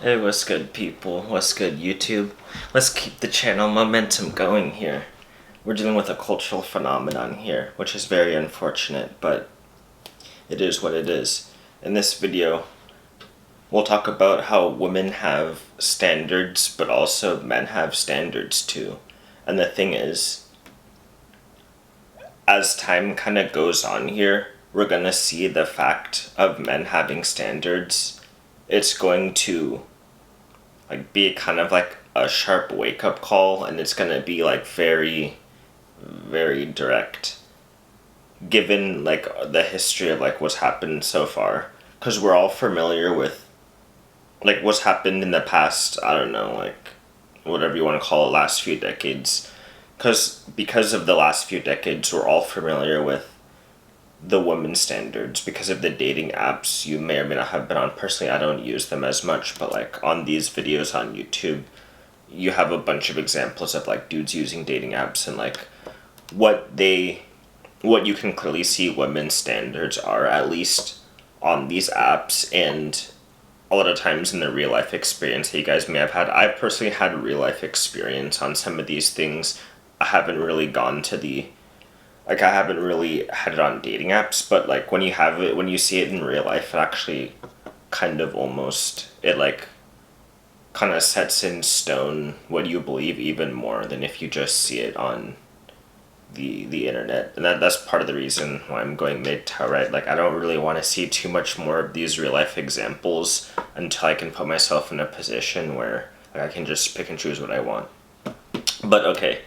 Hey, what's good, people? What's good, YouTube? Let's keep the channel momentum going here. We're dealing with a cultural phenomenon here, which is very unfortunate, but it is what it is. In this video, we'll talk about how women have standards, but also men have standards too. And the thing is, as time kind of goes on here, we're gonna see the fact of men having standards. It's going to be kind of like a sharp wake-up call, and it's gonna be very, very direct, given the history of what's happened so far, because we're all familiar with what's happened in the past, I don't know, whatever you want to call it, last few decades, because of the last few decades we're all familiar with the women's standards because of the dating apps you may or may not have been on. Personally, I don't use them as much, but on these videos on YouTube, you have a bunch of examples of dudes using dating apps and what you can clearly see women's standards are, at least on these apps, and a lot of times in the real life experience that you guys may have had. I've personally had real life experience on some of these things. I haven't really gone to I haven't really had it on dating apps, but when you have it, when you see it in real life, it actually kind of kind of sets in stone what you believe even more than if you just see it on the internet. And that's part of the reason why I'm going MGTOW, right? I don't really want to see too much more of these real life examples until I can put myself in a position where I can just pick and choose what I want. But okay.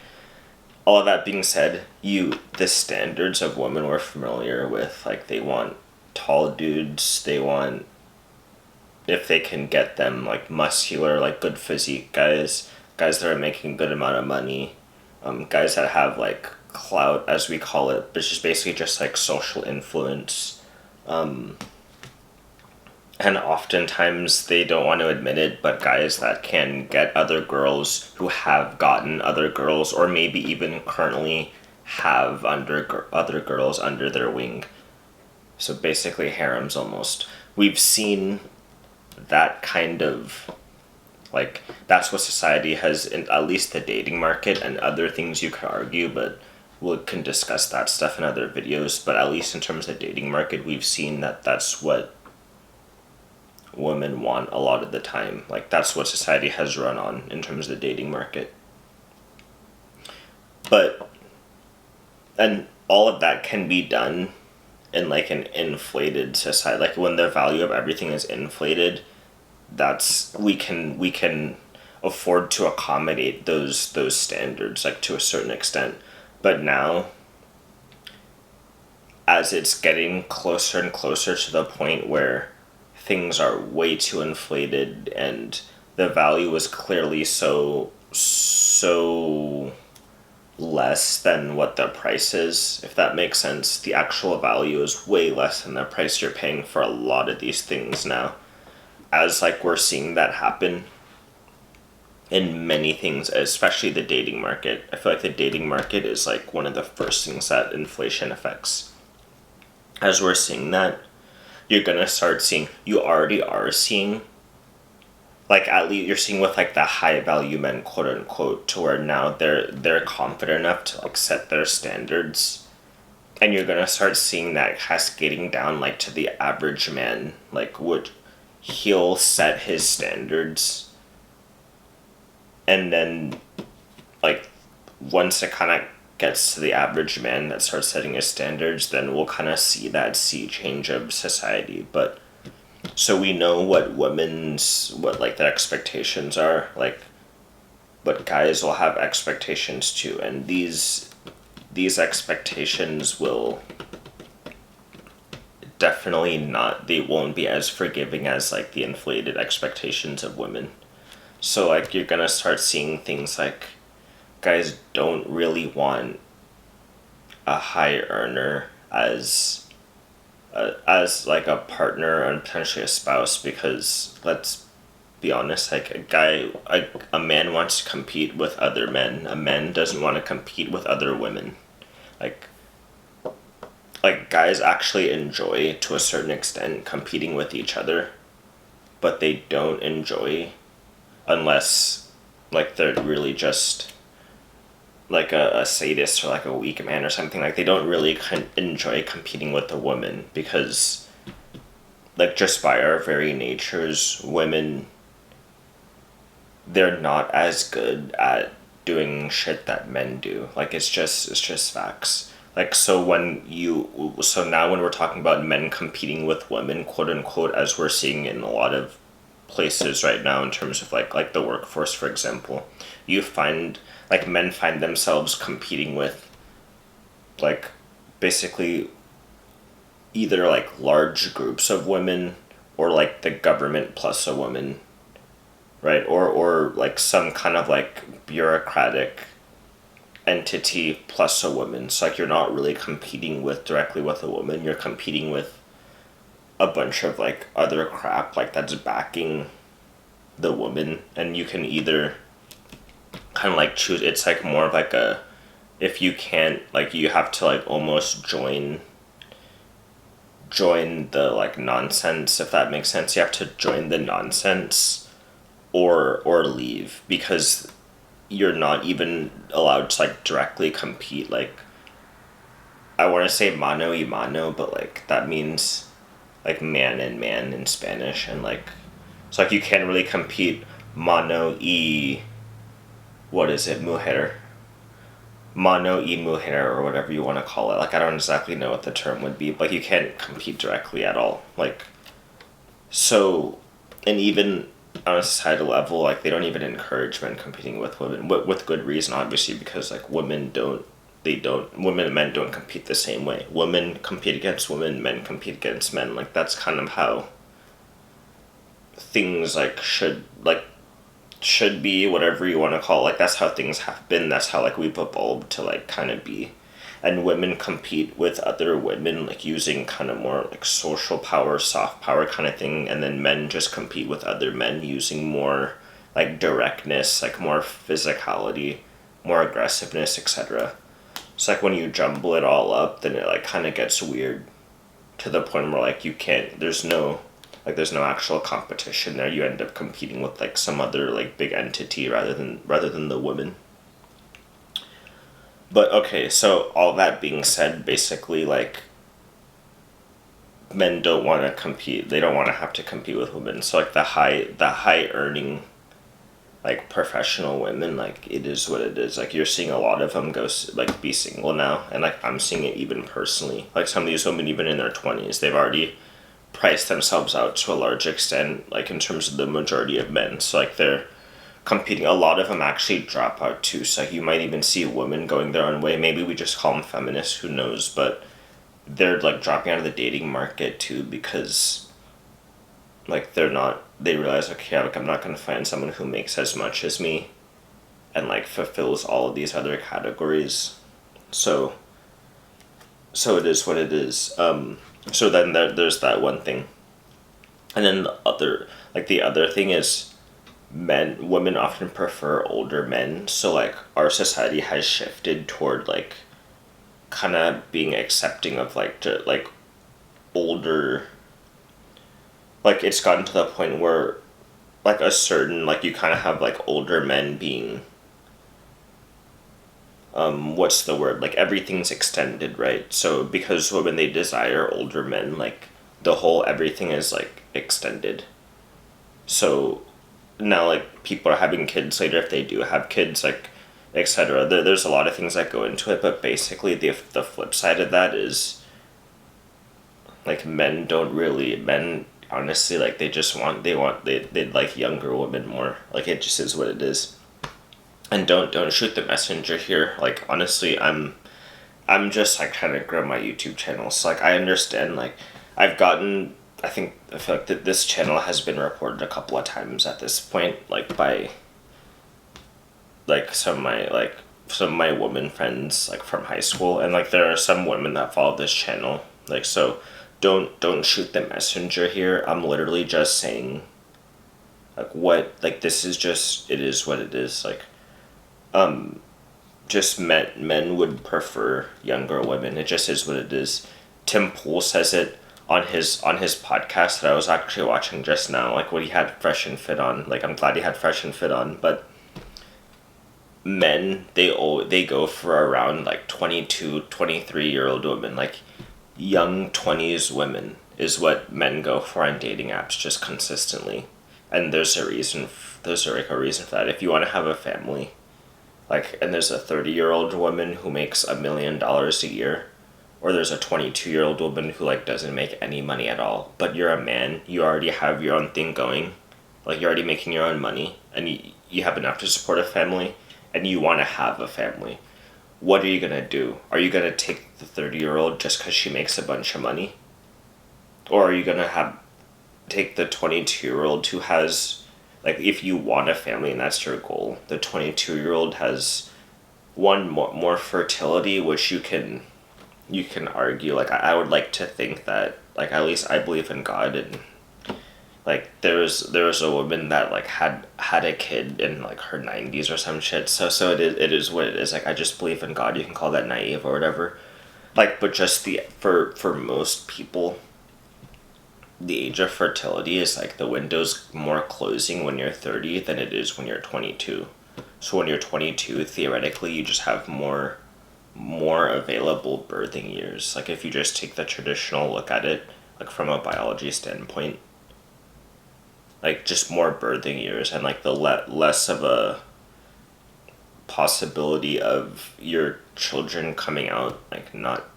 All of that being said, the standards of women we're familiar with, they want tall dudes, they want, if they can get them, muscular, good physique guys that are making a good amount of money, guys that have, clout, as we call it, but it's just basically just, social influence, and oftentimes they don't want to admit it, but guys that can get other girls, who have gotten other girls, or maybe even currently have other girls under their wing. So basically harems almost. We've seen that kind of, that's what society has, in at least the dating market, and other things you could argue, but we can discuss that stuff in other videos. But at least in terms of the dating market, we've seen that that's what women want a lot of the time. That's what society has run on in terms of the dating market. And all of that can be done in an inflated society. When the value of everything is inflated, we can afford to accommodate those standards to a certain extent. But now, as it's getting closer and closer to the point where things are way too inflated and the value is clearly so less than what the price is, if that makes sense. The actual value is way less than the price you're paying for a lot of these things now. As we're seeing that happen in many things, especially the dating market. I feel the dating market is one of the first things that inflation affects. As we're seeing that, you're gonna start seeing, you already are seeing, at least you're seeing with the high value men, quote unquote, to where now they're confident enough to set their standards, and you're gonna start seeing that cascading down to the average man, he'll set his standards, and then once it kind of gets to the average man that starts setting his standards, then we'll kind of see that sea change of society. But so we know what their expectations are, but guys will have expectations too, and these expectations will definitely they won't be as forgiving as the inflated expectations of women. So you're gonna start seeing things guys don't really want a high earner as a partner and potentially a spouse, because let's be honest, a man wants to compete with other men. A man doesn't want to compete with other women. Guys actually enjoy, to a certain extent, competing with each other. but they don't enjoy, unless like they're really just like a sadist or like a weak man or something. Like they don't really enjoy competing with a woman, because like just by our very natures, women, they're not as good at doing shit that men do. Like it's just facts. Like so now when we're talking about men competing with women, quote unquote, as we're seeing in a lot of places right now in terms of like the workforce, for example, you find like men find themselves competing with like basically either like large groups of women, or like the government plus a woman, right? Or like some kind of like bureaucratic entity plus a woman. So like you're not really competing with directly with a woman, you're competing with a bunch of like other crap like that's backing the woman, and you can either kind of like choose. It's like more of like a, if you can't, like you have to like almost join the like nonsense, if that makes sense. You have to join the nonsense or leave, because you're not even allowed to like directly compete. Like I want to say mano y mano, but like that means like man and man in Spanish, and like so like you can't really compete mano y, what is it, mujer, mano y mujer, or whatever you want to call it. Like I don't exactly know what the term would be, but you can't compete directly at all. Like so, and even on a societal level, like they don't even encourage men competing with women, with good reason, obviously, because like women and men don't compete the same way. Women compete against women, men compete against men. Like that's kind of how things like should be, whatever you want to call it. Like that's how things have been. That's how like we've evolved to like kind of be. And women compete with other women like using kind of more like social power, soft power kind of thing, and then men just compete with other men using more like directness, like more physicality, more aggressiveness, etc. It's like when you jumble it all up, then it like kind of gets weird, to the point where like you can't, there's no actual competition there. You end up competing with like some other like big entity rather than the women. But okay, so all that being said, basically like men don't want to compete. They don't want to have to compete with women. So like the high earning like professional women, like it is what it is. Like you're seeing a lot of them like be single now, and like I'm seeing it even personally. Like some of these women, even in their 20s, they've already priced themselves out to a large extent, like in terms of the majority of men. So like they're competing. A lot of them actually drop out too. So like, you might even see women going their own way. Maybe we just call them feminists. Who knows? But they're like dropping out of the dating market too, because like they realize, okay, like I'm not going to find someone who makes as much as me and like fulfills all of these other categories. So it is what it is. So then there's that one thing. And then the other thing is women often prefer older men. So like our society has shifted toward like kind of being accepting of like older, like it's gotten to the point where like a certain, like you kind of have like older men being what's the word, like everything's extended, right? So because women, they desire older men, like the whole everything is like extended. So now like people are having kids later, if they do have kids, like etc. There's a lot of things that go into it, but basically the flip side of that is like men honestly, like they'd like younger women more. Like it just is what it is. And don't shoot the messenger here. Like honestly, I'm just like trying to grow my YouTube channel. So like I understand, like I feel like that this channel has been reported a couple of times at this point, like by like some of my women friends like from high school, and like there are some women that follow this channel. Like so don't shoot the messenger here. I'm literally just saying like what, like this is just, it is what it is. Like just men would prefer younger women. It just is what it is. Tim Pool says it on his podcast that I was actually watching just now, like what he had Fresh and Fit on. Like I'm glad he had Fresh and Fit on, but men they go for around like 22, 23-year-old women, like young 20s women is what men go for on dating apps just consistently. And there's like a reason for that. If you want to have a family, like, and there's a 30-year-old woman who makes $1 million a year, or there's a 22-year-old woman who like doesn't make any money at all, but you're a man, you already have your own thing going, like you're already making your own money, and you have enough to support a family, and you want to have a family. What are you gonna do? Are you gonna take the 30-year-old just because she makes a bunch of money? Or are you gonna take the 22-year-old who has, like, if you want a family and that's your goal, the 22-year-old has one more fertility, which you can argue, like, I would like to think that, like, at least I believe in God, and like there was a woman that like had a kid in like her 90s or some shit. So it is what it is. Like, I just believe in God. You can call that naive or whatever. Like, but just for most people, the age of fertility is like the window's more closing when you're 30 than it is when you're 22. So when you're 22, theoretically, you just have more available birthing years. Like, if you just take the traditional look at it, like from a biology standpoint, like just more birthing years, and like the less of a possibility of your children coming out like not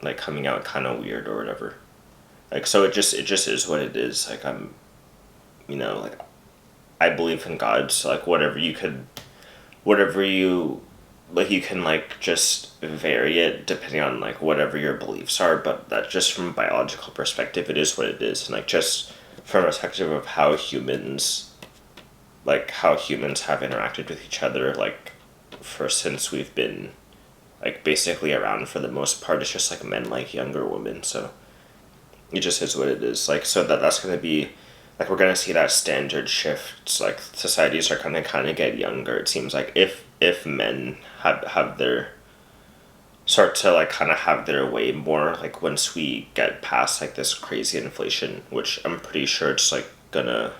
like coming out kind of weird or whatever. Like, so it just is what it is. Like, like, I believe in God, so like whatever you like, you can like just vary it depending on like whatever your beliefs are, but that just from a biological perspective, it is what it is. And like, just from a perspective of how humans have interacted with each other, like, since we've been like basically around, for the most part, it's just like men like younger women. So it just is what it is. Like, so that's gonna be, like, we're gonna see that standard shift. It's like societies are gonna kind of get younger. It seems like if men have their start to like kind of have their way more, like once we get past like this crazy inflation, which I'm pretty sure it's like gonna,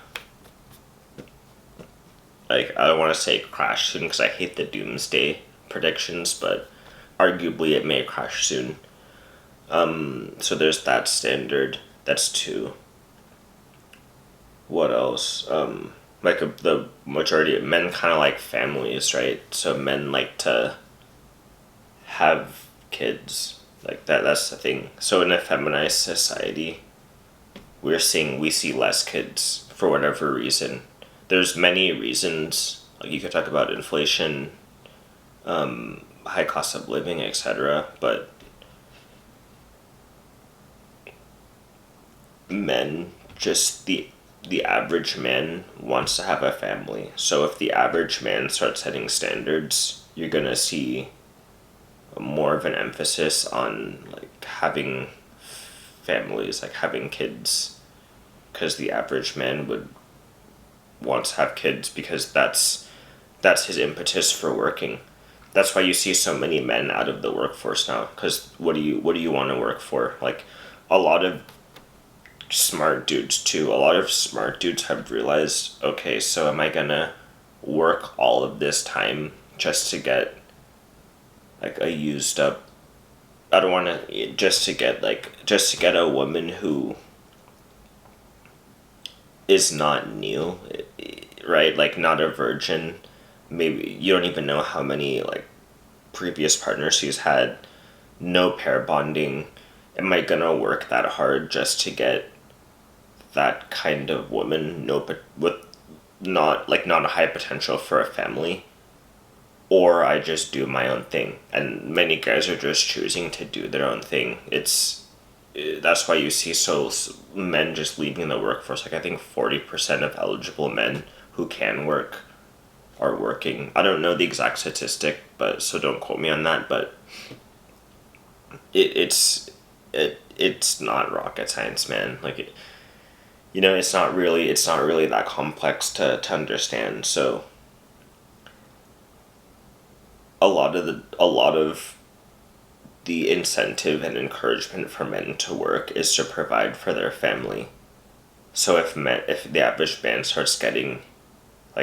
like, I don't want to say crash soon because I hate the doomsday predictions, but arguably it may crash soon. So there's that standard. That's two. What else? The majority of men kind of like families, right? So men like to have kids. Like that's the thing. So in a feminized society, we see less kids for whatever reason. There's many reasons. Like, you could talk about inflation, high cost of living, etc. But men, just the average man wants to have a family. So if the average man starts setting standards, you're gonna see more of an emphasis on like having families, like having kids, because the average man would want to have kids because that's his impetus for working. That's why you see so many men out of the workforce now. Because what do you want to work for? Like, a lot of smart dudes too. A lot of smart dudes have realized, okay, so am I gonna work all of this time just to get like a used up? I don't want to just to get a woman who is not new, right? Like, not a virgin. Maybe you don't even know how many like previous partners she's had. No pair bonding. Am I gonna work that hard just to get that kind of woman? No, but with not a high potential for a family. Or I just do my own thing, and many guys are just choosing to do their own thing. That's why you see men just leaving the workforce. Like, I think 40% of eligible men who can work are working. I don't know the exact statistic, but so don't quote me on that. But it's not rocket science, man. Like, it's not really that complex to understand. So a lot of the incentive and encouragement for men to work is to provide for their family. So if the average man starts getting,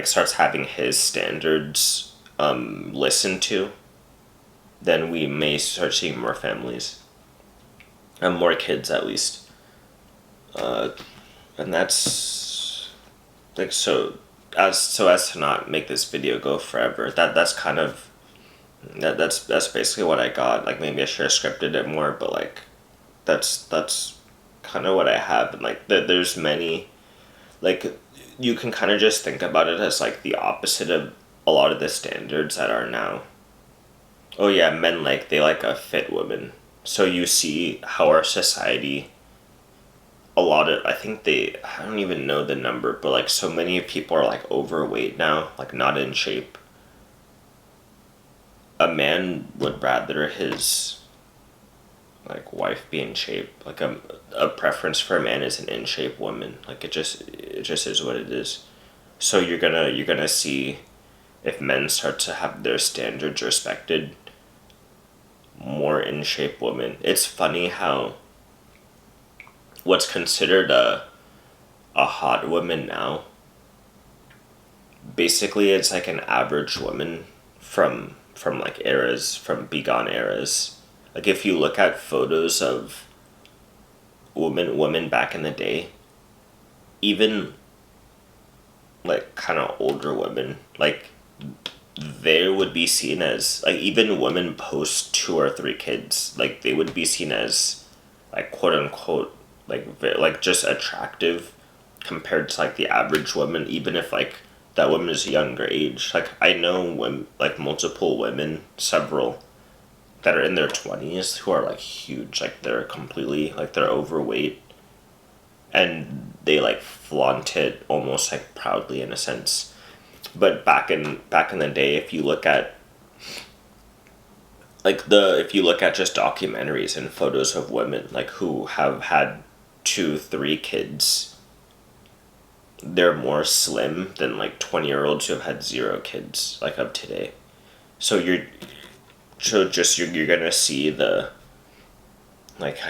starts having his standards listened to, then we may start seeing more families, and more kids at least. And that's as to not make this video go forever. That's basically what I got. Like, maybe I should have scripted it more, but that's kind of what I have. And there's many, you can kind of just think about it as the opposite of a lot of the standards that are now. Oh yeah, men they like a fit woman. So you see how our society, I don't even know the number, but so many people are overweight now, not in shape. A man would rather his wife be in shape. A preference for a man is an in shape woman. It just is what it is. So you're gonna see, if men start to have their standards respected, more in shape women. It's funny how what's considered a hot woman now, basically it's an average woman from eras, from bygone eras. If you look at photos of women back in the day, even kind of older women, they would be seen as, even women post 2 or 3 kids, they would be seen as quote unquote just attractive compared to the average woman, even if that woman is younger age. I know women, multiple women, several, that are in their 20s who are huge. They're completely, they're overweight, and they flaunt it almost proudly, in a sense. But back in the day, if you look at just documentaries and photos of women who have had 2, 3 kids, they're more slim than 20-year-olds who have had 0 kids of today. So you're gonna see the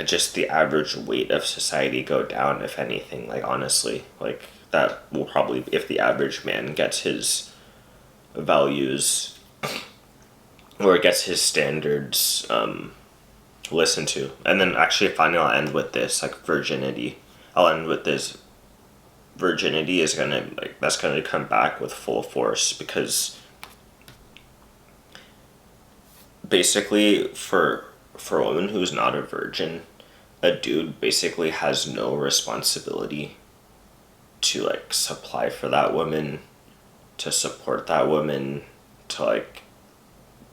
just the average weight of society go down, if anything. Honestly, that will probably, if the average man gets his values or gets his standards listened to. And then actually finally I'll end with this, virginity. I'll end with this. Virginity is gonna that's gonna come back with full force, because basically for a woman who's not a virgin, a dude basically has no responsibility to supply for that woman, to support that woman, to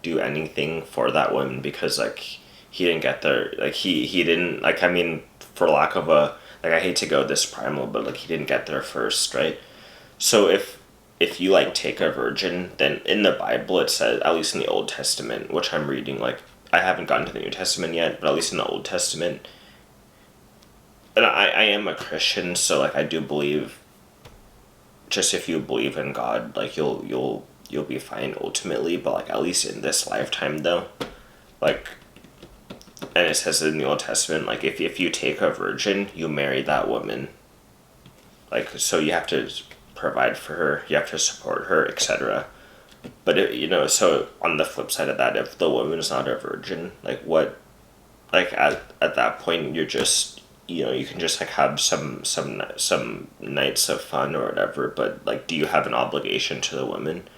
do anything for that woman, because he didn't get there. He didn't, I mean, for lack of a, I hate to go this primal, but he didn't get there first, right? So if you take a virgin, then in the Bible it says, at least in the Old Testament, which I'm reading, I haven't gotten to the New Testament yet, but at least in the Old Testament, and I am a Christian, so I do believe, just if you believe in God, you'll be fine ultimately. But at least in this lifetime though, and it says in the Old Testament, if you take a virgin, you marry that woman. So you have to provide for her, you have to support her, etc. But so on the flip side of that, if the woman's not a virgin, what, at that point, you're just, you can just have some nights of fun or whatever, but do you have an obligation to the woman?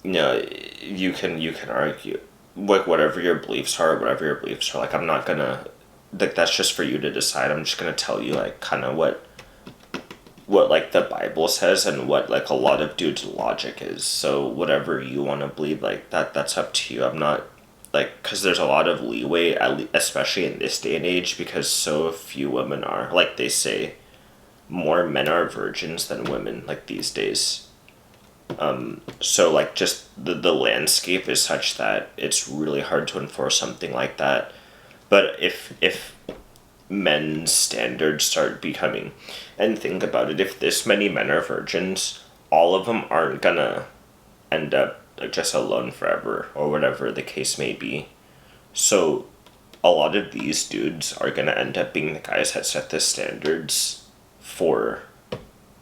You can argue whatever your beliefs are, I'm not gonna, that's just for you to decide. I'm just gonna tell you kind of what the Bible says, and what a lot of dudes' logic is. So whatever you want to believe, that's up to you. I'm not, because there's a lot of leeway, especially in this day and age, because so few women are, they say, more men are virgins than women these days. So just the landscape is such that it's really hard to enforce something like that. But if men's standards start becoming, and think about it, if this many men are virgins, all of them aren't gonna end up just alone forever, or whatever the case may be. So a lot of these dudes are gonna end up being the guys that set the standards for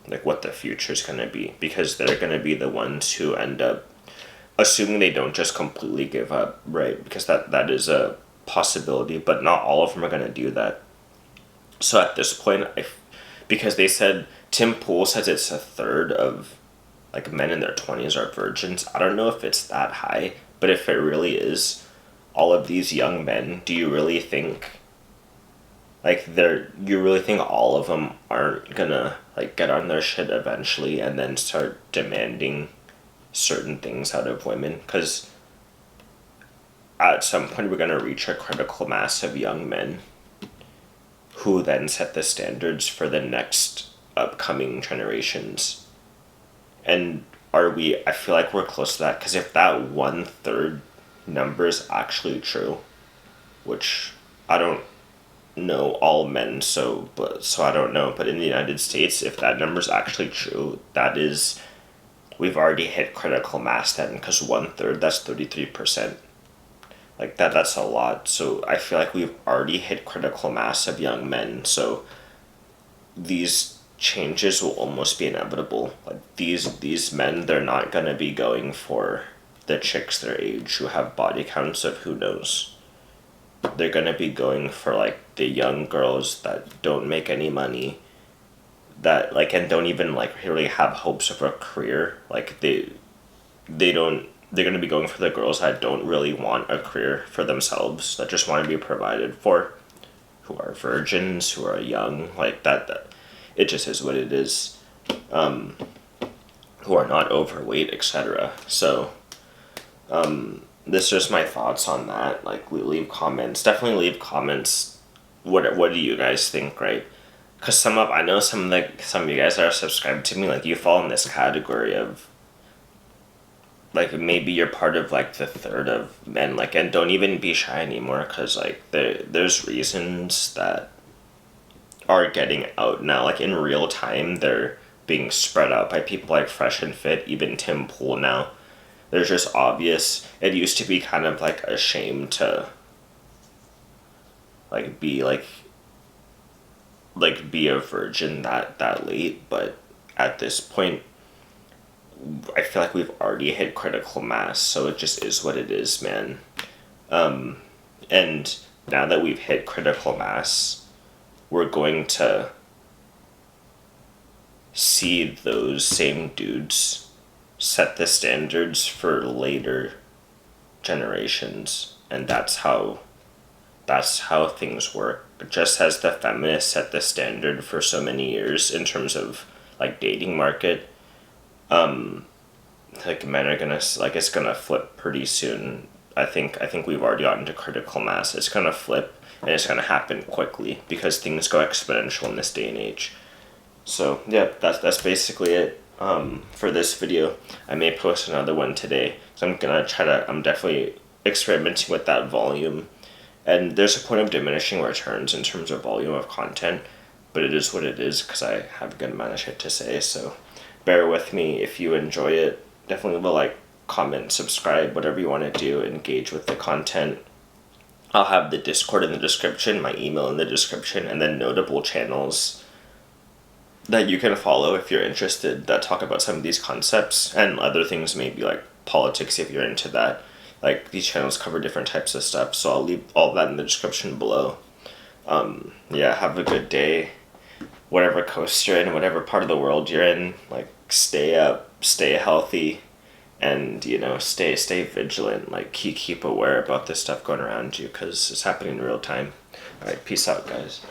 like what the future is gonna be, because they're gonna be the ones who end up, assuming they don't just completely give up, right? Because that is a possibility, but not all of them are gonna do that. So at this point, because they said Tim Pool says it's a third of like men in their 20s are virgins. I don't know if it's that high, but if it really is, all of these young men, do you really think you really think all of them aren't gonna like get on their shit eventually and then start demanding certain things out of women? Because at some point we're gonna reach a critical mass of young men who then set the standards for the next upcoming generations. And I feel like we're close to that, because if that 1/3 number is actually true, which I don't know all men, so I don't know, but in the United States, if that number is actually true, that is, we've already hit critical mass then, because 1/3, that's 33%. Like that's a lot. So I feel like we've already hit critical mass of young men. So these changes will almost be inevitable. Like these men, they're not gonna be going for the chicks their age who have body counts of who knows. They're gonna be going for like the young girls that don't make any money, that like, and don't even like really have hopes of a career. Like they're gonna be going for the girls that don't really want a career for themselves, that just want to be provided for, who are virgins, who are young, like that it just is what it is, who are not overweight, etc. So this is just my thoughts on that. Like, leave comments, definitely leave comments. What do you guys think, right? Because I know some of you guys that are subscribed to me, like, you fall in this category of like, maybe you're part of like the third of men, like, and don't even be shy anymore, because like there's reasons that are getting out now, like in real time. They're being spread out by people like Fresh and Fit, even Tim Pool now. There's just obvious. It used to be kind of like a shame to like be be a virgin that late, but at this point I feel like we've already hit critical mass, so it just is what it is, man. And now that we've hit critical mass, we're going to see those same dudes set the standards for later generations, and that's how things work. But just as the feminists set the standard for so many years in terms of like dating market, like men are gonna, like, it's gonna flip pretty soon. I think we've already gotten to critical mass. It's gonna flip, and it's gonna happen quickly because things go exponential in this day and age. So yeah, that's basically it for this video. I may post another one today, so I'm definitely experimenting with that volume. And there's a point of diminishing returns in terms of volume of content, but it is what it is because I have a good amount of shit to say. So bear with me. If you enjoy it, definitely leave a like, comment, subscribe, whatever you want to do. Engage with the content. I'll have the Discord in the description, my email in the description, and then notable channels that you can follow if you're interested, that talk about some of these concepts and other things, maybe like politics if you're into that. Like, these channels cover different types of stuff, so I'll leave all that in the description below. Yeah, have a good day. Whatever coast you're in, whatever part of the world you're in, like, stay up, stay healthy, and, you know, stay vigilant. Like, keep aware about this stuff going around you, because it's happening in real time. Alright, peace out, guys.